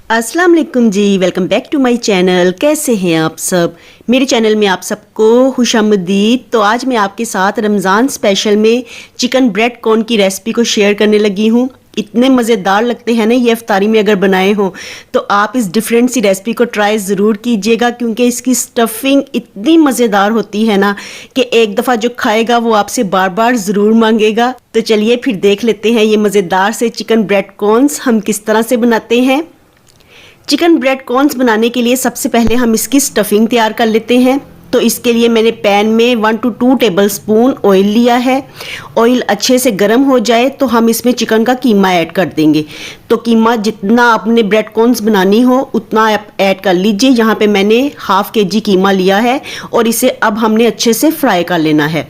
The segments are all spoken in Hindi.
अस्सलाम वालेकुम जी, welcome back to my channel. कैसे हैं आप सब? मेरे चैनल में आप सबको खुशामदीद। तो आज मैं आपके साथ रमज़ान स्पेशल में चिकन ब्रेड कॉर्न की रेसिपी को शेयर करने लगी हूँ। इतने मज़ेदार लगते हैं ना ये इफ्तारी में अगर बनाए हो तो आप इस डिफरेंट सी रेसिपी को ट्राई ज़रूर कीजिएगा, क्योंकि इसकी स्टफिंग इतनी मज़ेदार होती है ना कि एक दफ़ा जो खाएगा वो आपसे बार बार ज़रूर मांगेगा। तो चलिए फिर देख लेते हैं ये मज़ेदार से चिकन ब्रेड कॉर्न्स हम किस तरह से बनाते हैं। चिकन ब्रेड कॉर्न्स बनाने के लिए सबसे पहले हम इसकी स्टफिंग तैयार कर लेते हैं। तो इसके लिए मैंने पैन में 1 to 2 टेबलस्पून ऑयल लिया है। ऑयल अच्छे से गर्म हो जाए तो हम इसमें चिकन का कीमा ऐड कर देंगे। तो कीमा जितना आपने ब्रेड कॉर्न्स बनानी हो उतना आप ऐड कर लीजिए। यहाँ पे मैंने ½ kg कीमा लिया है और इसे अब हमने अच्छे से फ्राई कर लेना है।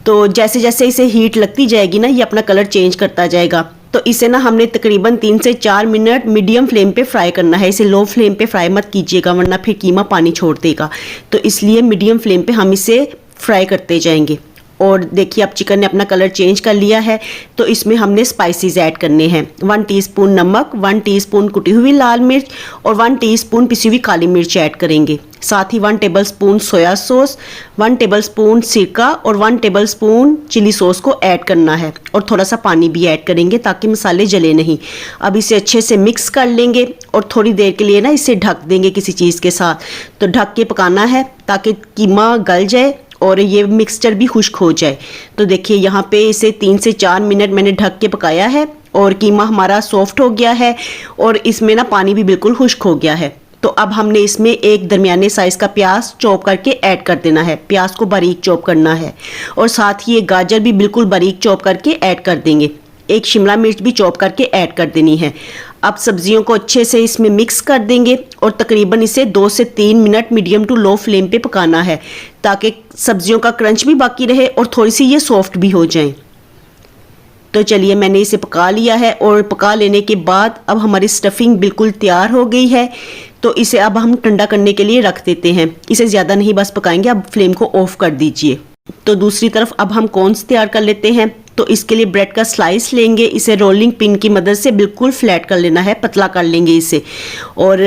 तो जैसे जैसे इसे हीट लगती जाएगी ना ये अपना कलर चेंज करता जाएगा। तो इसे ना हमने तकरीबन 3 से 4 मिनट मीडियम फ्लेम पे फ्राई करना है। इसे लो फ्लेम पे फ्राई मत कीजिएगा वरना फिर कीमा पानी छोड़ देगा। तो इसलिए मीडियम फ्लेम पे हम इसे फ्राई करते जाएंगे। और देखिए अब चिकन ने अपना कलर चेंज कर लिया है। तो इसमें हमने स्पाइसेस ऐड करने हैं। 1 टीस्पून नमक, 1 टीस्पून कुटी हुई लाल मिर्च और 1 टीस्पून पिसी हुई काली मिर्च ऐड करेंगे। साथ ही 1 टेबलस्पून सोया सॉस, 1 टेबलस्पून सिरका और 1 टेबलस्पून चिली सॉस को ऐड करना है। और थोड़ा सा पानी भी ऐड करेंगे ताकि मसाले जले नहीं। अब इसे अच्छे से मिक्स कर लेंगे और थोड़ी देर के लिए ना इसे ढक देंगे किसी चीज़ के साथ। तो ढक के पकाना है ताकि कीमा गल जाए और ये मिक्सचर भी खुश्क हो जाए। तो देखिए यहाँ पे इसे 3 से 4 मिनट मैंने ढक के पकाया है और कीमा हमारा सॉफ्ट हो गया है और इसमें ना पानी भी बिल्कुल खुश्क हो गया है। तो अब हमने इसमें एक दरमियाने साइज़ का प्याज चॉप करके ऐड कर देना है। प्याज को बारीक चॉप करना है और साथ ही एक गाजर भी बिल्कुल बारीक चॉप करके ऐड कर देंगे। एक शिमला मिर्च भी चॉप करके ऐड कर देनी है। अब सब्जियों को अच्छे से इसमें मिक्स कर देंगे और तकरीबन इसे 2 से 3 minute medium to low flame पे पकाना है ताकि सब्जियों का क्रंच भी बाकी रहे और थोड़ी सी ये सॉफ्ट भी हो जाए। तो चलिए मैंने इसे पका लिया है और पका लेने के बाद अब हमारी स्टफिंग बिल्कुल तैयार हो गई है। तो इसे अब हम ठंडा करने के लिए रख देते हैं। इसे ज़्यादा नहीं बस पकाएंगे, अब फ्लेम को ऑफ कर दीजिए। तो दूसरी तरफ अब हम कॉर्न्स तैयार कर लेते हैं। तो इसके लिए ब्रेड का स्लाइस लेंगे। इसे रोलिंग पिन की मदद से बिल्कुल फ्लैट कर लेना है, पतला कर लेंगे इसे। और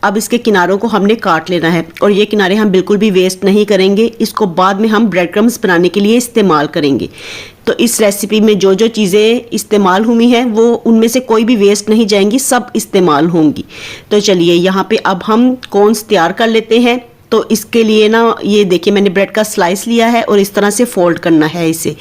अब इसके किनारों को हमने काट लेना है और ये किनारे हम बिल्कुल भी वेस्ट नहीं करेंगे। इसको बाद में हम ब्रेड क्रम्स बनाने के लिए इस्तेमाल करेंगे। तो इस रेसिपी में जो जो चीज़ें इस्तेमाल हुई हैं वो उनमें से कोई भी वेस्ट नहीं जाएंगी, सब इस्तेमाल होंगी। तो चलिए यहाँ पे अब हम कॉर्न्स तैयार कर लेते हैं। तो इसके लिए ना ये देखिए मैंने ब्रेड का स्लाइस लिया है और इस तरह से फोल्ड करना है इसे।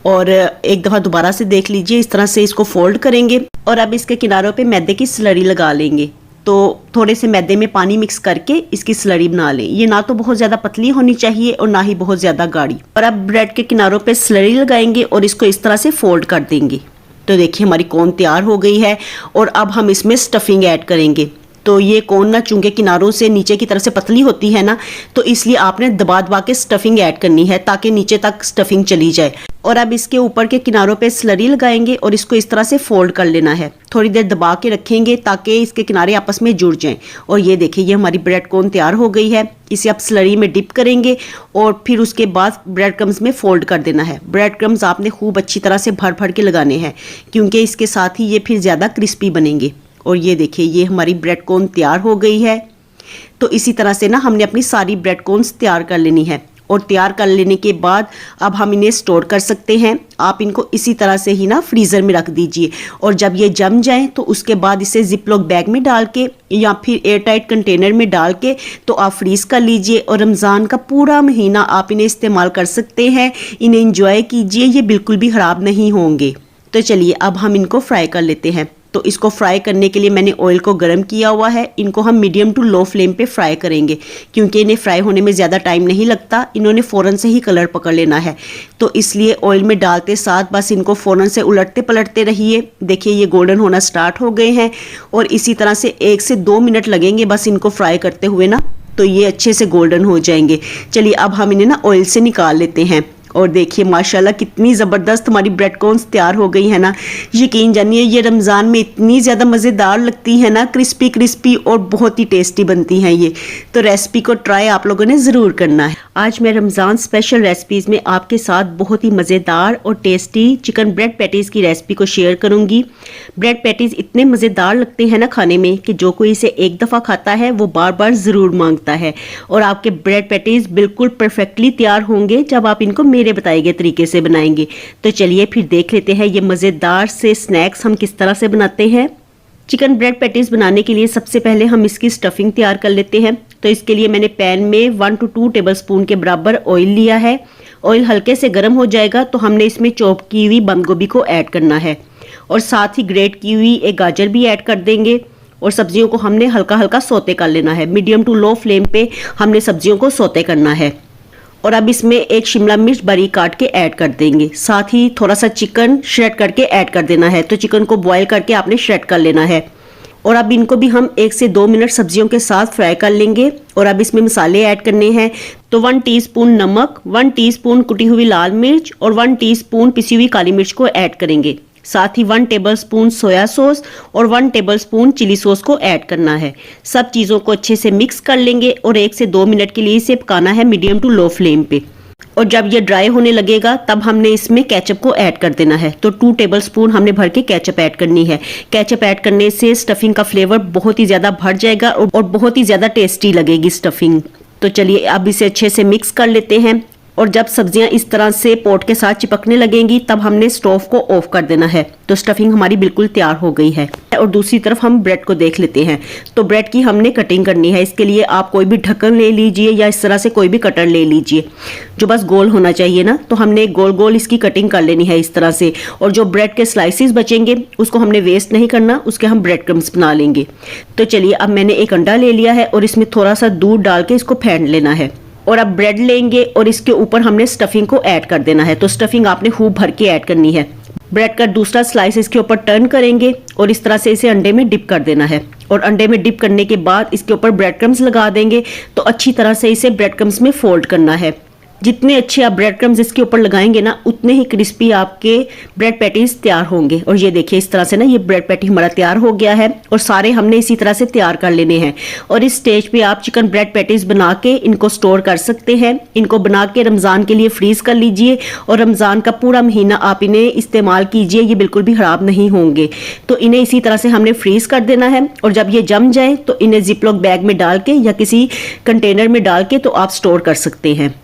और एक दफ़ा दोबारा से देख लीजिए, इस तरह से इसको फोल्ड करेंगे और अब इसके किनारों पे मैदे की स्लरी लगा लेंगे। तो थोड़े से मैदे में पानी मिक्स करके इसकी स्लरी बना लें। ये ना तो बहुत ज़्यादा पतली होनी चाहिए और ना ही बहुत ज़्यादा गाढ़ी। और अब ब्रेड के किनारों पे स्लरी लगाएंगे और इसको इस तरह से फोल्ड कर देंगे। तो देखिए हमारी कॉर्न तैयार हो गई है और अब हम इसमें स्टफिंग ऐड करेंगे। तो ये कॉर्न ना चूंकि किनारों से नीचे की तरफ से पतली होती है ना, तो इसलिए आपने दबा दबा के स्टफिंग ऐड करनी है ताकि नीचे तक स्टफिंग चली जाए। और अब इसके ऊपर के किनारों पे स्लरी लगाएंगे और इसको इस तरह से फोल्ड कर लेना है। थोड़ी देर दबा के रखेंगे ताकि इसके किनारे आपस में जुड़ जाएं। और ये देखिए ये हमारी ब्रेड कॉर्न तैयार हो गई है। इसे आप स्लरी में डिप करेंगे और फिर उसके बाद ब्रेड क्रम्स में फोल्ड कर देना है। ब्रेड क्रम्स आपने खूब अच्छी तरह से भर भर के लगाने हैं क्योंकि इसके साथ ही ये फिर ज़्यादा क्रिस्पी बनेंगे। और ये देखिए ये हमारी ब्रेड कॉर्न तैयार हो गई है। तो इसी तरह से ना हमने अपनी सारी ब्रेड कॉर्न्स तैयार कर लेनी है। और तैयार कर लेने के बाद अब हम इन्हें स्टोर कर सकते हैं। आप इनको इसी तरह से ही ना फ्रीज़र में रख दीजिए और जब ये जम जाए तो उसके बाद इसे जिपलॉक बैग में डाल के या फिर एयर टाइट कंटेनर में डाल के तो आप फ्रीज़ कर लीजिए। और रमज़ान का पूरा महीना आप इन्हें इस्तेमाल कर सकते हैं। इन्हें इंजॉय कीजिए, ये बिल्कुल भी ख़राब नहीं होंगे। तो चलिए अब हम इनको फ्राई कर लेते हैं। तो इसको फ्राई करने के लिए मैंने ऑयल को गर्म किया हुआ है। इनको हम मीडियम टू लो फ्लेम पे फ्राई करेंगे क्योंकि इन्हें फ्राई होने में ज़्यादा टाइम नहीं लगता। इन्होंने फ़ौरन से ही कलर पकड़ लेना है। तो इसलिए ऑयल में डालते साथ बस इनको फ़ौरन से उलटते पलटते रहिए। देखिए ये गोल्डन होना स्टार्ट हो गए हैं और इसी तरह से 1 से 2 मिनट लगेंगे बस इनको फ्राई करते हुए ना, तो ये अच्छे से गोल्डन हो जाएंगे। चलिए अब हम इन्हें ना ऑयल से निकाल लेते हैं। और देखिए माशाल्लाह कितनी ज़बरदस्त हमारी ब्रेड कॉर्न्स तैयार हो गई है ना। यकीन जानिए ये रमज़ान में इतनी ज़्यादा मज़ेदार लगती है ना, क्रिस्पी क्रिस्पी और बहुत ही टेस्टी बनती हैं ये। तो रेसिपी को ट्राई आप लोगों ने ज़रूर करना है। आज मैं रमज़ान स्पेशल रेसिपीज़ में आपके साथ बहुत ही मज़ेदार और टेस्टी चिकन ब्रेड पैटीज़ की रेसिपी को शेयर करूँगी। ब्रेड पैटीज़ इतने मज़ेदार लगते हैं ना खाने में कि जो कोई इसे एक दफ़ा खाता है वो बार बार ज़रूर मांगता है। और आपके ब्रेड पैटीज़ बिल्कुल परफेक्टली तैयार होंगे जब आप इनको मेरे बताए गए तरीके से बनाएंगे। तो चलिए फिर देख लेते हैं ये मज़ेदार से स्नैक्स हम किस तरह से बनाते हैं। चिकन ब्रेड पैटीज़ बनाने के लिए सबसे पहले हम इसकी स्टफिंग तैयार कर लेते हैं। तो इसके लिए मैंने पैन में 1 to 2 टेबलस्पून के बराबर ऑयल लिया है। ऑयल हल्के से गर्म हो जाएगा तो हमने इसमें चॉप की हुई बंद गोभी को ऐड करना है और साथ ही ग्रेट की हुई एक गाजर भी ऐड कर देंगे। और सब्जियों को हमने हल्का हल्का सौते कर लेना है। मीडियम टू लो फ्लेम पे हमने सब्जियों को सौते करना है। और अब इसमें एक शिमला मिर्च बारीक काट के ऐड कर देंगे। साथ ही थोड़ा सा चिकन श्रेड करके ऐड कर देना है। तो चिकन को बॉयल करके आपने श्रेड कर लेना है। और अब इनको भी हम 1 से 2 मिनट सब्जियों के साथ फ्राई कर लेंगे। और अब इसमें मसाले ऐड करने हैं। तो 1 टीस्पून नमक, 1 टीस्पून कुटी हुई लाल मिर्च और 1 टीस्पून पिसी हुई काली मिर्च को ऐड करेंगे। साथ ही 1 टेबलस्पून सोया सॉस और 1 टेबलस्पून चिली सॉस को ऐड करना है। सब चीज़ों को अच्छे से मिक्स कर लेंगे और 1 से 2 मिनट के लिए इसे पकाना है मीडियम टू लो फ्लेम पे। और जब ये ड्राई होने लगेगा तब हमने इसमें केचप को ऐड कर देना है। तो 2 टेबलस्पून हमने भर के केचप ऐड करनी है। केचप ऐड करने से स्टफिंग का फ्लेवर बहुत ही ज़्यादा भर जाएगा और बहुत ही ज़्यादा टेस्टी लगेगी स्टफिंग। तो चलिए अब इसे अच्छे से मिक्स कर लेते हैं। और जब सब्जियां इस तरह से पोट के साथ चिपकने लगेंगी तब हमने स्टोव को ऑफ कर देना है। तो स्टफिंग हमारी बिल्कुल तैयार हो गई है। और दूसरी तरफ हम ब्रेड को देख लेते हैं। तो ब्रेड की हमने कटिंग करनी है। इसके लिए आप कोई भी ढक्कन ले लीजिए या इस तरह से कोई भी कटर ले लीजिए जो बस गोल होना चाहिए ना। तो हमने गोल गोल इसकी कटिंग कर लेनी है इस तरह से। और जो ब्रेड के स्लाइसिस बचेंगे उसको हमने वेस्ट नहीं करना, उसके हम ब्रेड क्रम्स बना लेंगे। तो चलिए अब मैंने एक अंडा ले लिया है और इसमें थोड़ा सा दूध डाल के इसको फेंट लेना है। और अब ब्रेड लेंगे और इसके ऊपर हमने स्टफिंग को ऐड कर देना है। तो स्टफिंग आपने खूब भर के ऐड करनी है। ब्रेड का दूसरा स्लाइस इसके ऊपर टर्न करेंगे और इस तरह से इसे अंडे में डिप कर देना है। और अंडे में डिप करने के बाद इसके ऊपर ब्रेड क्रम्स लगा देंगे। तो अच्छी तरह से इसे ब्रेड क्रम्स में फोल्ड करना है। जितने अच्छे आप ब्रेड क्रम्स इसके ऊपर लगाएंगे ना उतने ही क्रिस्पी आपके ब्रेड पैटीज तैयार होंगे। और ये देखिए इस तरह से ना ये ब्रेड पैटी हमारा तैयार हो गया है। और सारे हमने इसी तरह से तैयार कर लेने हैं। और इस स्टेज पे आप चिकन ब्रेड पैटीज बना के इनको स्टोर कर सकते हैं। इनको बना के रमज़ान के लिए फ्रीज कर लीजिए और रमज़ान का पूरा महीना आप इन्हें इस्तेमाल कीजिए, ये बिल्कुल भी ख़राब नहीं होंगे। तो इन्हें इसी तरह से हमने फ्रीज कर देना है। और जब ये जम जाए तो इन्हें जिपलॉक बैग में डाल के या किसी कंटेनर में डाल के तो आप स्टोर कर सकते हैं।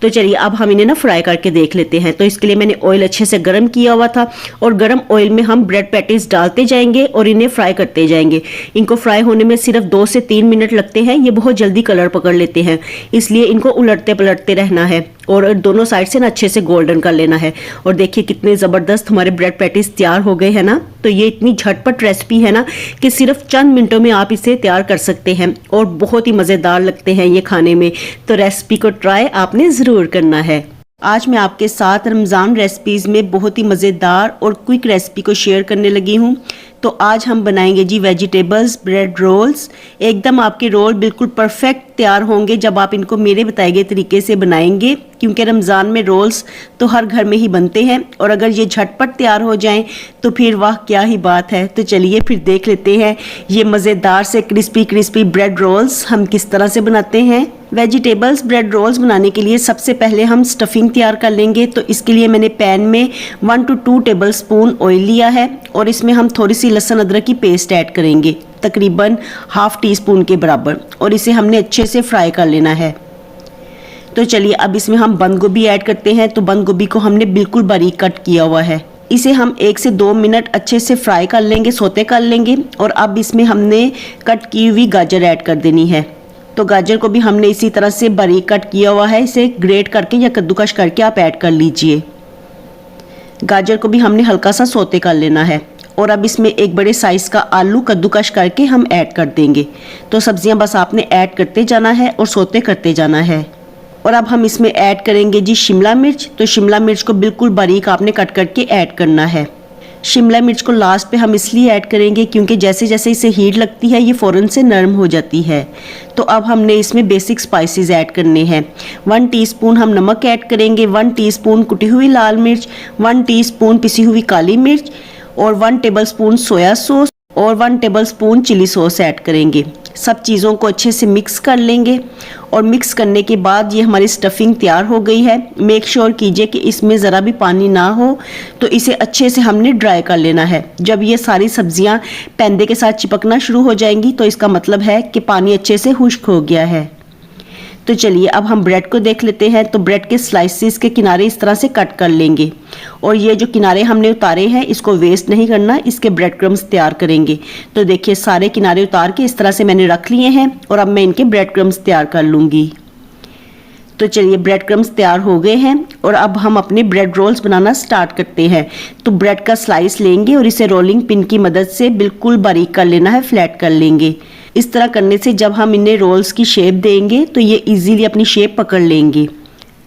तो चलिए अब हम इन्हें ना फ्राई करके देख लेते हैं। तो इसके लिए मैंने ऑयल अच्छे से गर्म किया हुआ था और गर्म ऑयल में हम ब्रेड पैटीज डालते जाएंगे और इन्हें फ्राई करते जाएंगे। इनको फ्राई होने में सिर्फ 2 से 3 मिनट लगते हैं। ये बहुत जल्दी कलर पकड़ लेते हैं, इसलिए इनको उलटते पलटते रहना है और दोनों साइड से ना अच्छे से गोल्डन कर लेना है। और देखिए कितने ज़बरदस्त हमारे ब्रेड पैटीज तैयार हो गए हैं ना। तो ये इतनी झटपट रेसिपी है ना कि सिर्फ चंद मिनटों में आप इसे तैयार कर सकते हैं और बहुत ही मज़ेदार लगते हैं ये खाने में। तो रेसिपी को ट्राई आपने ज़रूर करना है। आज मैं आपके साथ रमज़ान रेसिपीज़ में बहुत ही मज़ेदार और क्विक रेसिपी को शेयर करने लगी हूँ। तो आज हम बनाएंगे जी वेजिटेबल्स ब्रेड रोल्स। एकदम आपके रोल बिल्कुल परफेक्ट तैयार होंगे जब आप इनको मेरे बताए गए तरीके से बनाएंगे, क्योंकि रमज़ान में रोल्स तो हर घर में ही बनते हैं और अगर ये झटपट तैयार हो जाएं तो फिर वाह क्या ही बात है। तो चलिए फिर देख लेते हैं ये मज़ेदार से क्रिस्पी क्रिस्पी ब्रेड रोल्स हम किस तरह से बनाते हैं। वेजिटेबल्स ब्रेड रोल्स बनाने के लिए सबसे पहले हम स्टफिंग तैयार कर लेंगे। तो इसके लिए मैंने पैन में 1 to 2 टेबलस्पून ऑयल लिया है और इसमें हम थोड़ी सी लहसुन अदरक की पेस्ट ऐड करेंगे, तकरीबन ½ टीस्पून के बराबर। और इसे हमने अच्छे से फ्राई कर लेना है। तो चलिए अब इसमें हम बंद गोभी ऐड करते हैं। तो बंद गोभी को हमने बिल्कुल बारीक कट किया हुआ है। इसे हम 1 से 2 मिनट अच्छे से फ्राई कर लेंगे, सौते कर लेंगे। और अब इसमें हमने कट की हुई गाजर ऐड कर देनी है। तो गाजर को भी हमने इसी तरह से बारीक कट किया हुआ है। इसे ग्रेट करके या कद्दूकश करके आप ऐड कर लीजिए। गाजर को भी हमने हल्का सा सौते कर लेना है। और अब इसमें एक बड़े साइज़ का आलू कद्दूकश करके हम ऐड कर देंगे। तो सब्जियां बस आपने ऐड करते जाना है और सौते करते जाना है। और अब हम इसमें ऐड करेंगे जी शिमला मिर्च। तो शिमला मिर्च को बिल्कुल बारीक आपने कट करके ऐड करना है। शिमला मिर्च को लास्ट पे हम इसलिए ऐड करेंगे क्योंकि जैसे जैसे इसे हीट लगती है ये फ़ौरन से नरम हो जाती है। तो अब हमने इसमें बेसिक स्पाइसेस ऐड करने हैं। 1 टीस्पून हम नमक ऐड करेंगे, 1 टीस्पून कुटी हुई लाल मिर्च, 1 टीस्पून पिसी हुई काली मिर्च और 1 टेबलस्पून सोया सॉस और 1 टेबलस्पून चिली सॉस ऐड करेंगे। सब चीज़ों को अच्छे से मिक्स कर लेंगे और मिक्स करने के बाद ये हमारी स्टफिंग तैयार हो गई है। मेक श्योर कीजिए कि इसमें ज़रा भी पानी ना हो, तो इसे अच्छे से हमने ड्राई कर लेना है। जब ये सारी सब्जियां पैंदे के साथ चिपकना शुरू हो जाएंगी तो इसका मतलब है कि पानी अच्छे से खुश्क हो गया है। तो चलिए अब हम ब्रेड को देख लेते हैं। तो ब्रेड के स्लाइसिस के किनारे इस तरह से कट कर लेंगे और ये जो किनारे हमने उतारे हैं इसको वेस्ट नहीं करना, इसके ब्रेड क्रम्स तैयार करेंगे। तो देखिए सारे किनारे उतार के इस तरह से मैंने रख लिए हैं और अब मैं इनके ब्रेड क्रम्स तैयार कर लूँगी। तो चलिए ब्रेड क्रम्स तैयार हो गए हैं और अब हम अपने ब्रेड रोल्स बनाना स्टार्ट करते हैं। तो ब्रेड का स्लाइस लेंगे और इसे रोलिंग पिन की मदद से बिल्कुल बारीक कर लेना है, फ्लैट कर लेंगे। इस तरह करने से जब हम इन्हें रोल्स की शेप देंगे तो ये इजीली अपनी शेप पकड़ लेंगे।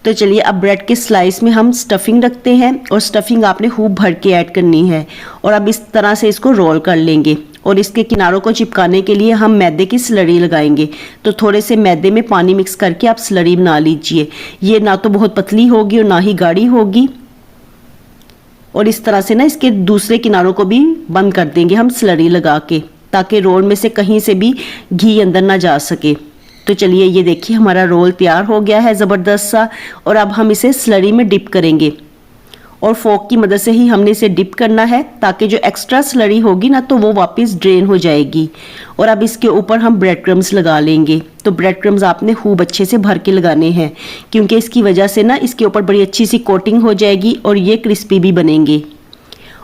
तो चलिए अब ब्रेड के स्लाइस में हम स्टफिंग रखते हैं और स्टफिंग आपने खूब भर के ऐड करनी है और अब इस तरह से इसको रोल कर लेंगे और इसके किनारों को चिपकाने के लिए हम मैदे की स्लरी लगाएंगे। तो थोड़े से मैदे में पानी मिक्स करके आप स्लरी बना लीजिए। ये ना तो बहुत पतली होगी और ना ही गाढ़ी होगी। और इस तरह से ना इसके दूसरे किनारों को भी बंद कर देंगे हम स्लरी लगा के, ताकि रोल में से कहीं से भी घी अंदर ना जा सके। तो चलिए ये देखिए हमारा रोल तैयार हो गया है ज़बरदस्त सा। और अब हम इसे स्लरी में डिप करेंगे और फोक की मदद से ही हमने इसे डिप करना है ताकि जो एक्स्ट्रा स्लरी होगी ना तो वो वापस ड्रेन हो जाएगी। और अब इसके ऊपर हम ब्रेड क्रम्स लगा लेंगे। तो ब्रेड क्रम्स आपने खूब अच्छे से भर के लगाने हैं क्योंकि इसकी वजह से ना इसके ऊपर बड़ी अच्छी सी कोटिंग हो जाएगी और ये क्रिस्पी भी बनेंगे।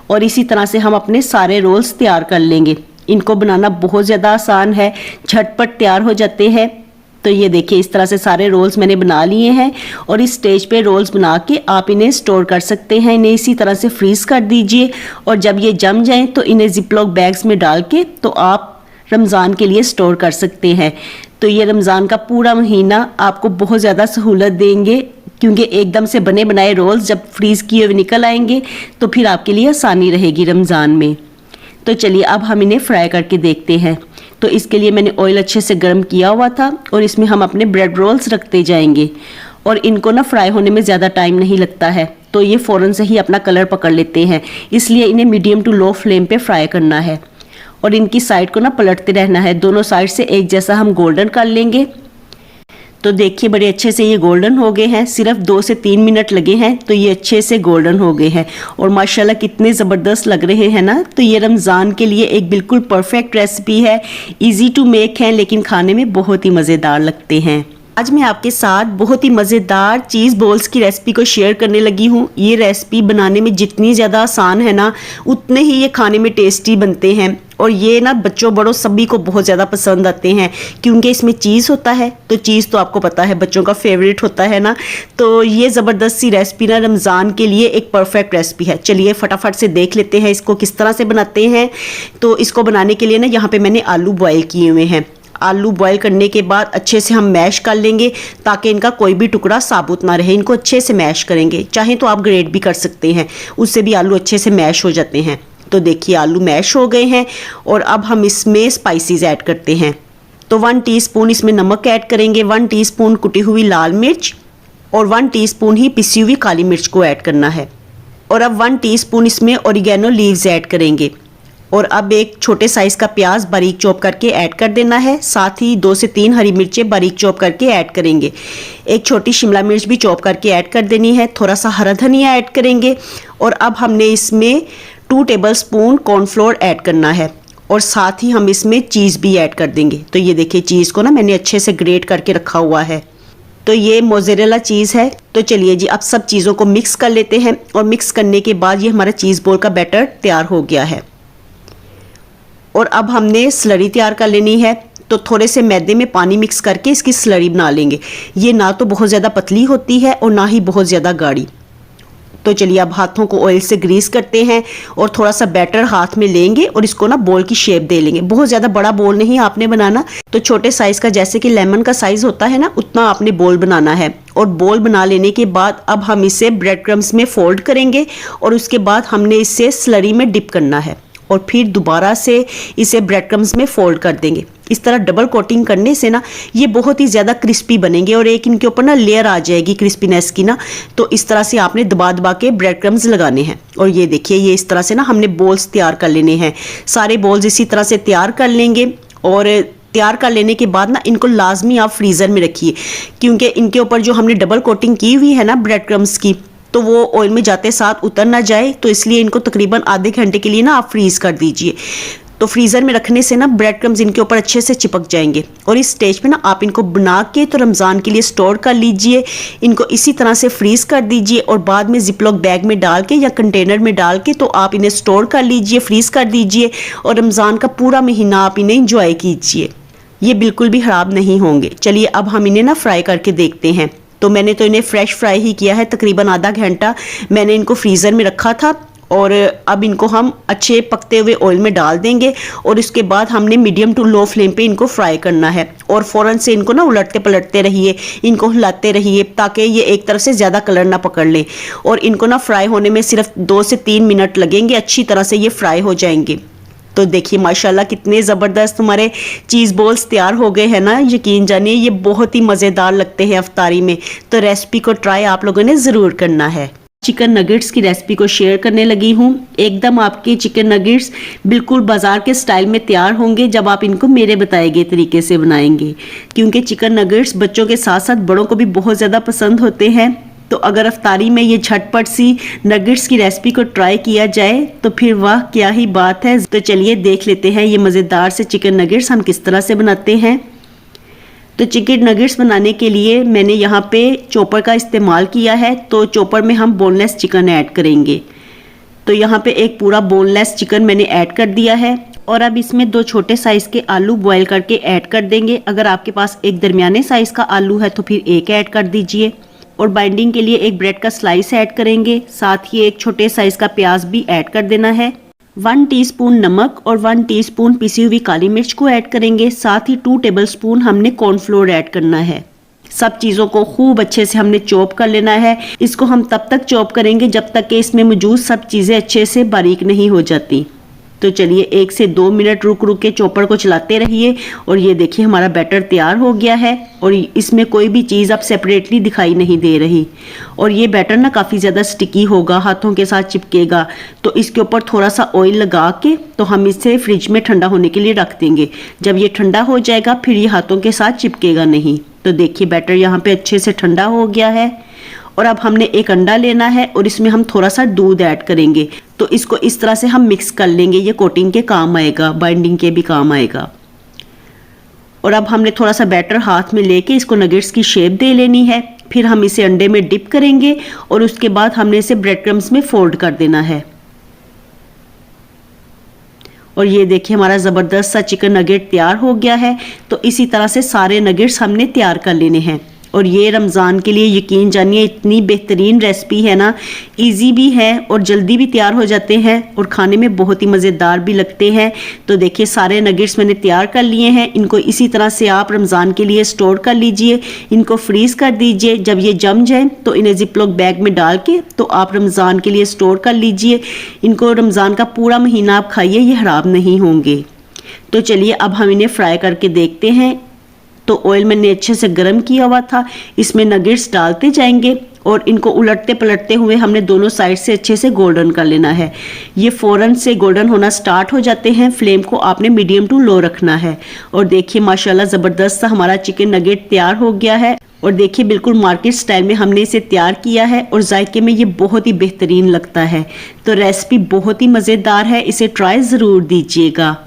और इसी तरह से हम अपने सारे रोल्स तैयार कर लेंगे। इनको बनाना बहुत ज़्यादा आसान है, झटपट तैयार हो जाते हैं। तो ये देखिए इस तरह से सारे रोल्स मैंने बना लिए हैं और इस स्टेज पे रोल्स बना के आप इन्हें स्टोर कर सकते हैं। इन्हें इसी तरह से फ्रीज कर दीजिए और जब ये जम जाएं तो इन्हें जिपलॉक बैग्स में डाल के तो आप रमज़ान के लिए स्टोर कर सकते हैं। तो ये रमज़ान का पूरा महीना आपको बहुत ज़्यादा सहूलत देंगे क्योंकि एकदम से बने बनाए रोल्स जब फ्रीज़ किए हुए निकल आएंगे तो फिर आपके लिए आसानी रहेगी रमज़ान में। तो चलिए अब हम इन्हें फ्राई करके देखते हैं। तो इसके लिए मैंने ऑयल अच्छे से गर्म किया हुआ था और इसमें हम अपने ब्रेड रोल्स रखते जाएंगे और इनको ना फ्राई होने में ज़्यादा टाइम नहीं लगता है। तो ये फ़ौरन से ही अपना कलर पकड़ लेते हैं, इसलिए इन्हें मीडियम टू लो फ्लेम पे फ्राई करना है और इनकी साइड को ना पलटते रहना है। दोनों साइड से एक जैसा हम गोल्डन कर लेंगे। तो देखिए बड़े अच्छे से ये गोल्डन हो गए हैं, सिर्फ 2 से 3 मिनट लगे हैं तो ये अच्छे से गोल्डन हो गए हैं और माशाल्लाह कितने ज़बरदस्त लग रहे हैं ना। तो ये रमज़ान के लिए एक बिल्कुल परफेक्ट रेसिपी है, इजी टू मेक है लेकिन खाने में बहुत ही मज़ेदार लगते हैं। आज मैं आपके साथ बहुत ही मज़ेदार चीज़ बॉल्स की रेसिपी को शेयर करने लगी हूँ। ये रेसिपी बनाने में जितनी ज़्यादा आसान है ना उतने ही ये खाने में टेस्टी बनते हैं और ये ना बच्चों बड़ों सभी को बहुत ज़्यादा पसंद आते हैं क्योंकि इसमें चीज़ होता है। तो चीज़ तो आपको पता है बच्चों का फेवरेट होता है ना। तो ये ज़बरदस्त सी रेसिपी ना रमज़ान के लिए एक परफेक्ट रेसिपी है। चलिए फटाफट से देख लेते हैं इसको किस तरह से बनाते हैं। तो इसको बनाने के लिए ना यहाँ पे मैंने आलू बॉयल किए हुए हैं। आलू बॉयल करने के बाद अच्छे से हम मैश कर लेंगे ताकि इनका कोई भी टुकड़ा साबुत ना रहे। इनको अच्छे से मैश करेंगे, चाहे तो आप ग्रेट भी कर सकते हैं, उससे भी आलू अच्छे से मैश हो जाते हैं। तो देखिए आलू मैश हो गए हैं और अब हम इसमें स्पाइसेस ऐड करते हैं। तो 1 टीस्पून इसमें नमक ऐड करेंगे, 1 टीस्पून कुटी हुई लाल मिर्च और 1 टीस्पून ही पिसी हुई काली मिर्च को ऐड करना है। और अब 1 टीस्पून इसमें ओरिगेनो लीव्स ऐड करेंगे और अब एक छोटे साइज़ का प्याज बारीक चॉप करके ऐड कर देना है। साथ ही 2 से 3 हरी मिर्चें बारीक चॉप करके ऐड करेंगे। एक छोटी शिमला मिर्च भी चॉप करके ऐड कर देनी है। थोड़ा सा हरा धनिया ऐड करेंगे और अब हमने इसमें 2 टेबलस्पून कॉर्नफ्लोर ऐड करना है और साथ ही हम इसमें चीज़ भी ऐड कर देंगे। तो ये देखिए चीज़ को ना मैंने अच्छे से ग्रेट करके रखा हुआ है। तो ये मोज़रेला चीज़ है। तो चलिए जी अब सब चीज़ों को मिक्स कर लेते हैं और मिक्स करने के बाद ये हमारा चीज़ बॉल का बैटर तैयार हो गया है। और अब हमने स्लरी तैयार कर लेनी है। तो थोड़े से मैदे में पानी मिक्स करके इसकी स्लरी बना लेंगे। ये ना तो बहुत ज़्यादा पतली होती है और ना ही बहुत ज़्यादा गाढ़ी। तो चलिए अब हाथों को ऑयल से ग्रीस करते हैं और थोड़ा सा बैटर हाथ में लेंगे और इसको ना बॉल की शेप दे लेंगे। बहुत ज़्यादा बड़ा बॉल नहीं आपने बनाना, तो छोटे साइज़ का जैसे कि लेमन का साइज़ होता है ना, उतना आपने बॉल बनाना है। और बॉल बना लेने के बाद अब हम इसे ब्रेड क्रम्स में फोल्ड करेंगे और उसके बाद हमने इसे स्लरी में डिप करना है और फिर दोबारा से इसे ब्रेड क्रम्स में फोल्ड कर देंगे। इस तरह डबल कोटिंग करने से ना ये बहुत ही ज़्यादा क्रिस्पी बनेंगे और एक इनके ऊपर ना लेयर आ जाएगी क्रिस्पीनेस की ना। तो इस तरह से आपने दबा दबा के ब्रेड क्रम्स लगाने हैं। और ये देखिए, ये इस तरह से ना हमने बॉल्स तैयार कर लेने हैं। सारे बॉल्स इसी तरह से तैयार कर लेंगे और तैयार कर लेने के बाद ना इनको लाजमी आप फ्रीज़र में रखिए, क्योंकि इनके ऊपर जो हमने डबल कोटिंग की हुई है ना ब्रेड क्रम्स की, तो वो ऑयल में जाते साथ उतर ना जाए, तो इसलिए इनको तकरीबन आधे घंटे के लिए ना आप फ्रीज़ कर दीजिए। तो फ्रीज़र में रखने से ना ब्रेड क्रम्स इनके ऊपर अच्छे से चिपक जाएंगे। और इस स्टेज पे ना आप इनको बना के तो रमज़ान के लिए स्टोर कर लीजिए। इनको इसी तरह से फ्रीज़ कर दीजिए और बाद में जिपलॉक बैग में डाल के या कंटेनर में डाल के तो आप इन्हें स्टोर कर लीजिए, फ्रीज़ कर दीजिए और रमज़ान का पूरा महीना आप इन्हें इंजॉय कीजिए। ये बिल्कुल भी ख़राब नहीं होंगे। चलिए अब हम इन्हें ना फ्राई करके देखते हैं। तो मैंने तो इन्हें फ्रेश फ्राई ही किया है, तकरीबन आधा घंटा मैंने इनको फ्रीज़र में रखा था। और अब इनको हम अच्छे पकते हुए ऑयल में डाल देंगे और इसके बाद हमने मीडियम टू लो फ्लेम पे इनको फ्राई करना है। और फ़ौरन से इनको ना उलटते पलटते रहिए, इनको हिलाते रहिए ताकि ये एक तरफ से ज़्यादा कलर ना पकड़ ले। और इनको ना फ्राई होने में सिर्फ 2 से 3 मिनट लगेंगे, अच्छी तरह से ये फ्राई हो जाएंगे। तो देखिए माशाल्लाह कितने ज़बरदस्त हमारे चीज़ बॉल्स तैयार हो गए हैं ना। यकीन जानिए ये बहुत ही मज़ेदार लगते हैं अफ्तारी में। तो रेसिपी को ट्राई आप लोगों ने ज़रूर करना है। चिकन नगेट्स की रेसिपी को शेयर करने लगी हूँ। एकदम आपके चिकन नगेट्स बिल्कुल बाजार के स्टाइल में तैयार होंगे जब आप इनको मेरे बताए गए तरीके से बनाएंगे, क्योंकि चिकन नगेट्स बच्चों के साथ साथ बड़ों को भी बहुत ज़्यादा पसंद होते हैं। तो अगर अफ्तारी में ये झटपट सी नगेट्स की रेसिपी को ट्राई किया जाए तो फिर वाह क्या ही बात है। तो चलिए देख लेते हैं ये मज़ेदार से चिकन नगेट्स हम किस तरह से बनाते हैं। तो चिकन नगेट्स बनाने के लिए मैंने यहाँ पे चॉपर का इस्तेमाल किया है। तो चॉपर में हम बोनलेस चिकन ऐड करेंगे। तो यहाँ पे एक पूरा बोनलेस चिकन मैंने ऐड कर दिया है और अब इसमें 2 छोटे साइज़ के आलू बॉयल करके ऐड कर देंगे। अगर आपके पास एक दरमियाने साइज़ का आलू है तो फिर एक ऐड कर दीजिए। और बाइंडिंग के लिए एक ब्रेड का स्लाइस ऐड करेंगे, साथ ही एक छोटे साइज़ का प्याज भी ऐड कर देना है। 1 टीस्पून नमक और 1 टीस्पून पिसी हुई काली मिर्च को ऐड करेंगे। साथ ही 2 टेबलस्पून हमने कॉर्नफ्लोर ऐड करना है। सब चीज़ों को खूब अच्छे से हमने चॉप कर लेना है। इसको हम तब तक चॉप करेंगे जब तक कि इसमें मौजूद सब चीज़ें अच्छे से बारीक नहीं हो जाती। तो चलिए 1 से 2 मिनट रुक रुक के चॉपर को चलाते रहिए। और ये देखिए हमारा बैटर तैयार हो गया है और इसमें कोई भी चीज़ अब सेपरेटली दिखाई नहीं दे रही। और ये बैटर ना काफ़ी ज़्यादा स्टिकी होगा, हाथों के साथ चिपकेगा। तो इसके ऊपर थोड़ा सा ऑयल लगा के तो हम इसे फ्रिज में ठंडा होने के लिए रख देंगे। जब ये ठंडा हो जाएगा फिर ये हाथों के साथ चिपकेगा नहीं। तो देखिए बैटर यहाँ पे अच्छे से ठंडा हो गया है। और अब हमने एक अंडा लेना है और इसमें हम थोड़ा सा दूध ऐड करेंगे। तो इसको इस तरह से हम मिक्स कर लेंगे, ये कोटिंग के काम आएगा, बाइंडिंग के भी काम आएगा। और अब हमने थोड़ा सा बैटर हाथ में लेके इसको नगेट्स की शेप दे लेनी है। फिर हम इसे अंडे में डिप करेंगे और उसके बाद हमने इसे ब्रेड क्रम्स में फोल्ड कर देना है। और ये देखिए हमारा ज़बरदस्त सा चिकन नगेट तैयार हो गया है। तो इसी तरह से सारे नगेट्स हमने तैयार कर लेने हैं। और ये रमज़ान के लिए यकीन जानिए इतनी बेहतरीन रेसिपी है ना, इजी भी है और जल्दी भी तैयार हो जाते हैं और खाने में बहुत ही मज़ेदार भी लगते हैं। तो देखिए सारे नगेट्स मैंने तैयार कर लिए हैं। इनको इसी तरह से आप रमज़ान के लिए स्टोर कर लीजिए, इनको फ्रीज़ कर दीजिए। जब ये जम जाए तो इन्हें जिपलॉक बैग में डाल के तो आप रमज़ान के लिए स्टोर कर लीजिए। इनको रमज़ान का पूरा महीना आप खाइए, ये ख़राब नहीं होंगे। तो चलिए अब हम इन्हें फ्राई करके देखते हैं। तो ऑयल मैंने अच्छे से गर्म किया हुआ था, इसमें नगेट्स डालते जाएंगे और इनको उलटते पलटते हुए हमने दोनों साइड से अच्छे से गोल्डन कर लेना है। ये फ़ौरन से गोल्डन होना स्टार्ट हो जाते हैं। फ्लेम को आपने मीडियम टू लो रखना है। और देखिए माशाल्लाह ज़बरदस्त सा हमारा चिकन नगेट तैयार हो गया है। और देखिए बिल्कुल मार्केट स्टाइल में हमने इसे तैयार किया है और जायके में ये बहुत ही बेहतरीन लगता है। तो रेसिपी बहुत ही मज़ेदार है, इसे ट्राई ज़रूर दीजिएगा।